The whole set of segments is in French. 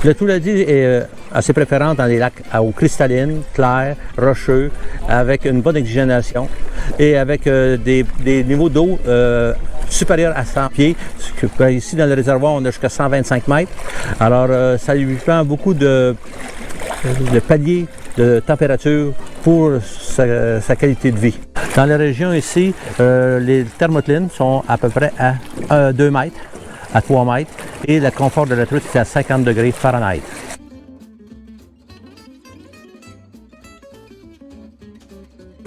Le Touladi est assez préférent dans les lacs à eau cristalline, claire, rocheux, avec une bonne oxygénation et avec des niveaux d'eau supérieurs à 100 pieds. Ici, dans le réservoir, on a jusqu'à 125 mètres. Alors, ça lui prend beaucoup de paliers de température pour sa qualité de vie. Dans la région ici, les thermoclines sont à peu près à 2 mètres, à 3 mètres, et le confort de la truite est à 50 degrés Fahrenheit.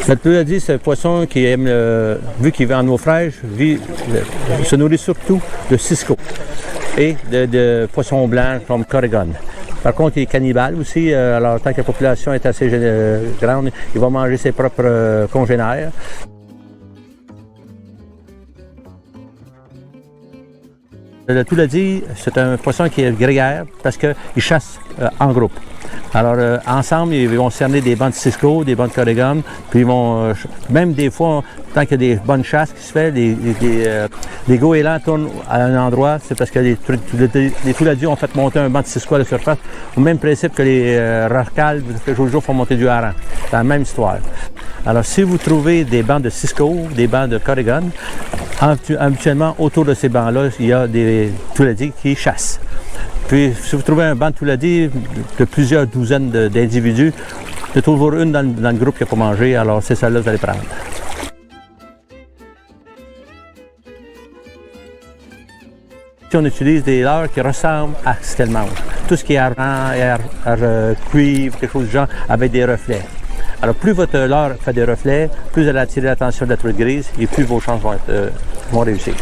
Le Touladi, c'est un poisson qui aime, vu qu'il vit en eau fraîche, se nourrit surtout de cisco et de poissons blancs comme corrigan. Par contre, il est cannibale aussi, alors tant que la population est assez grande, il va manger ses propres congénères. Le Touladi, c'est un poisson qui est grégaire parce qu'il chasse en groupe. Alors, ensemble, ils vont cerner des bancs de cisco, des bancs de corrigan, puis ils vont, même des fois, tant qu'il y a des bonnes chasses qui se font, les goélands tournent à un endroit, c'est parce que les Touladis ont fait monter un banc de cisco à la surface, au même principe que les rorquals que Jojo font monter du hareng. C'est la même histoire. Alors, si vous trouvez des bancs de cisco, des bancs de corrigan, habituellement, autour de ces bancs-là, il y a des Touladis qui chassent. Puis, si vous trouvez un banc de Touladi de plusieurs douzaines d'individus, il y a toujours une dans le groupe qui a pas mangé, alors c'est celle-là que vous allez prendre. Ici, on utilise des leurres qui ressemblent à ce qu'elles mangent. Tout ce qui est hareng, cuivre, quelque chose du genre, avec des reflets. Alors, plus votre leurre fait des reflets, plus elle attire l'attention de la truite grise et plus vos chances vont réussir.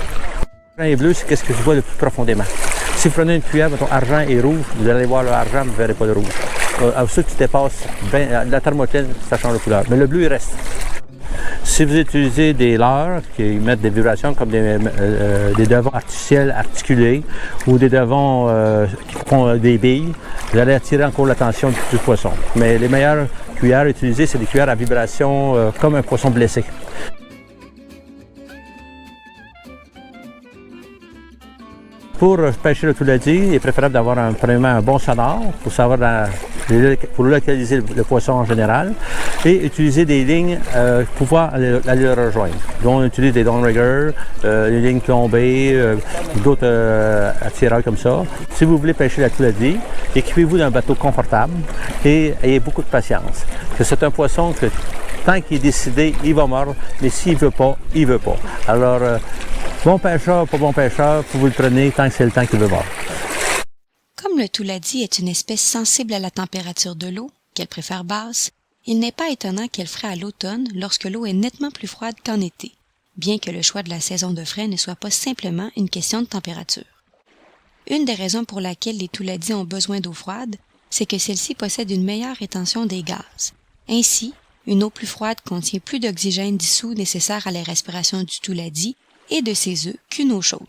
Argent et bleu, c'est ce que je vois le plus profondément. Si vous prenez une cuillère, mettons argent et rouge, vous allez voir le argent, vous ne verrez pas le rouge. À ceux qui dépassent la thermocline, ça change de couleur. Mais le bleu, il reste. Si vous utilisez des leurres qui mettent des vibrations comme des devants artificiels articulés ou des devants qui font des billes, vous allez attirer encore l'attention du poisson. Mais les meilleures cuillères utilisées, c'est des cuillères à vibration comme un poisson blessé. Pour pêcher le Touladi, il est préférable d'avoir premièrement un bon sonore pour localiser le poisson en général et utiliser des lignes pour pouvoir aller le rejoindre. Donc, on utilise des downriggers, des lignes plombées, d'autres attireurs comme ça. Si vous voulez pêcher la Touladi, équipez-vous d'un bateau confortable et ayez beaucoup de patience. Parce que c'est un poisson que tant qu'il est décidé, il va mordre, mais s'il ne veut pas, il ne veut pas. Alors, bon pêcheur, pas bon pêcheur, vous le prenez tant que c'est le temps qu'il veut voir. Comme le Touladi est une espèce sensible à la température de l'eau, qu'elle préfère basse, il n'est pas étonnant qu'elle fraie à l'automne lorsque l'eau est nettement plus froide qu'en été, bien que le choix de la saison de frai ne soit pas simplement une question de température. Une des raisons pour laquelle les Touladis ont besoin d'eau froide, c'est que celle-ci possède une meilleure rétention des gaz. Ainsi, une eau plus froide contient plus d'oxygène dissous nécessaire à la respiration du Touladi et de ses œufs qu'une eau chaude.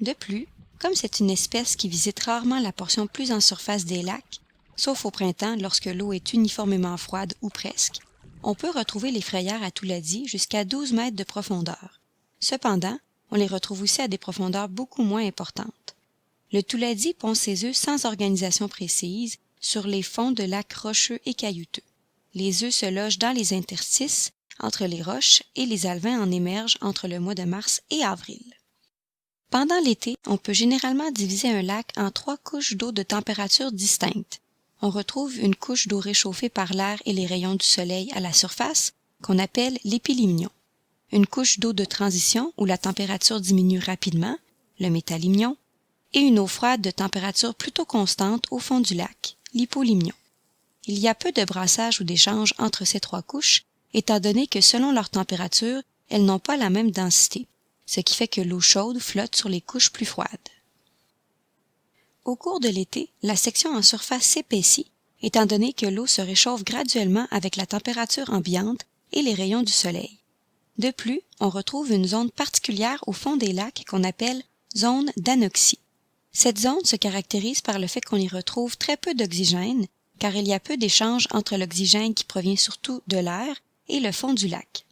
De plus, comme c'est une espèce qui visite rarement la portion plus en surface des lacs, sauf au printemps lorsque l'eau est uniformément froide ou presque, on peut retrouver les frayères à Touladi jusqu'à 12 mètres de profondeur. Cependant, on les retrouve aussi à des profondeurs beaucoup moins importantes. Le Touladi pond ses œufs sans organisation précise sur les fonds de lacs rocheux et caillouteux. Les œufs se logent dans les interstices entre les roches et les alevins en émergent entre le mois de mars et avril. Pendant l'été, on peut généralement diviser un lac en 3 couches d'eau de température distinctes. On retrouve une couche d'eau réchauffée par l'air et les rayons du soleil à la surface, qu'on appelle l'épilimnion. Une couche d'eau de transition où la température diminue rapidement, le métallimnion, et une eau froide de température plutôt constante au fond du lac, l'hypolimnion. Il y a peu de brassage ou d'échange entre ces 3 couches, étant donné que selon leur température, elles n'ont pas la même densité, ce qui fait que l'eau chaude flotte sur les couches plus froides. Au cours de l'été, la section en surface s'épaissit, étant donné que l'eau se réchauffe graduellement avec la température ambiante et les rayons du soleil. De plus, on retrouve une zone particulière au fond des lacs qu'on appelle zone d'anoxie. Cette zone se caractérise par le fait qu'on y retrouve très peu d'oxygène, car il y a peu d'échange entre l'oxygène qui provient surtout de l'air et le fond du lac.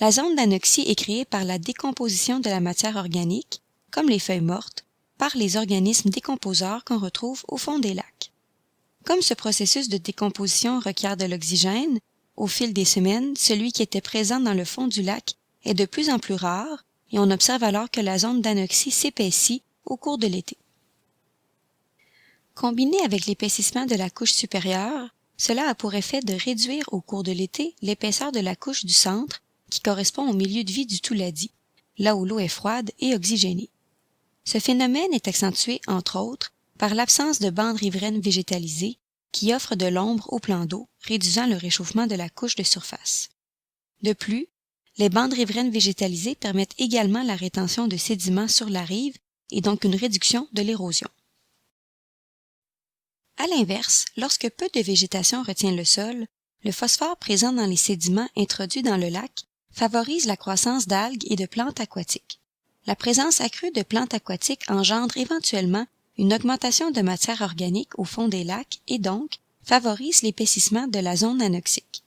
La zone d'anoxie est créée par la décomposition de la matière organique, comme les feuilles mortes, par les organismes décomposeurs qu'on retrouve au fond des lacs. Comme ce processus de décomposition requiert de l'oxygène, au fil des semaines, celui qui était présent dans le fond du lac est de plus en plus rare et on observe alors que la zone d'anoxie s'épaissit au cours de l'été. Combiné avec l'épaississement de la couche supérieure, cela a pour effet de réduire au cours de l'été l'épaisseur de la couche du centre qui correspond au milieu de vie du Touladi, là où l'eau est froide et oxygénée. Ce phénomène est accentué, entre autres, par l'absence de bandes riveraines végétalisées qui offrent de l'ombre au plan d'eau, réduisant le réchauffement de la couche de surface. De plus, les bandes riveraines végétalisées permettent également la rétention de sédiments sur la rive et donc une réduction de l'érosion. À l'inverse, lorsque peu de végétation retient le sol, le phosphore présent dans les sédiments introduits dans le lac favorise la croissance d'algues et de plantes aquatiques. La présence accrue de plantes aquatiques engendre éventuellement une augmentation de matière organique au fond des lacs et donc favorise l'épaississement de la zone anoxique.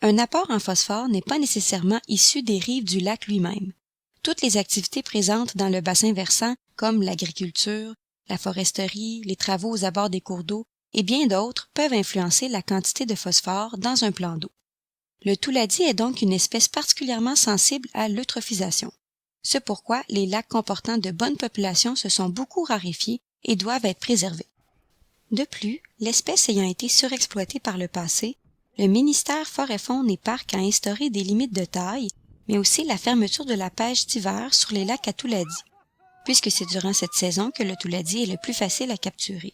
Un apport en phosphore n'est pas nécessairement issu des rives du lac lui-même. Toutes les activités présentes dans le bassin versant, comme l'agriculture, la foresterie, les travaux aux abords des cours d'eau et bien d'autres peuvent influencer la quantité de phosphore dans un plan d'eau. Le Touladi est donc une espèce particulièrement sensible à l'eutrophisation. C'est pourquoi les lacs comportant de bonnes populations se sont beaucoup raréfiés et doivent être préservés. De plus, l'espèce ayant été surexploitée par le passé, le ministère Forêt-Faune et Parcs a instauré des limites de taille, mais aussi la fermeture de la pêche d'hiver sur les lacs à Touladi, puisque c'est durant cette saison que le Touladi est le plus facile à capturer,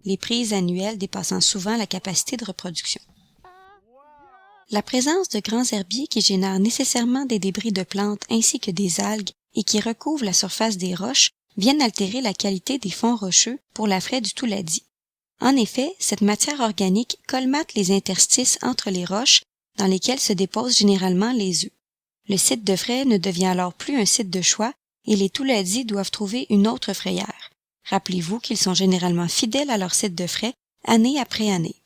les prises annuelles dépassant souvent la capacité de reproduction. La présence de grands herbiers qui génèrent nécessairement des débris de plantes ainsi que des algues et qui recouvrent la surface des roches viennent altérer la qualité des fonds rocheux pour la fraie du Touladi. En effet, cette matière organique colmate les interstices entre les roches dans lesquelles se déposent généralement les œufs. Le site de fraie ne devient alors plus un site de choix et les Touladis doivent trouver une autre frayère. Rappelez-vous qu'ils sont généralement fidèles à leur site de fraie année après année.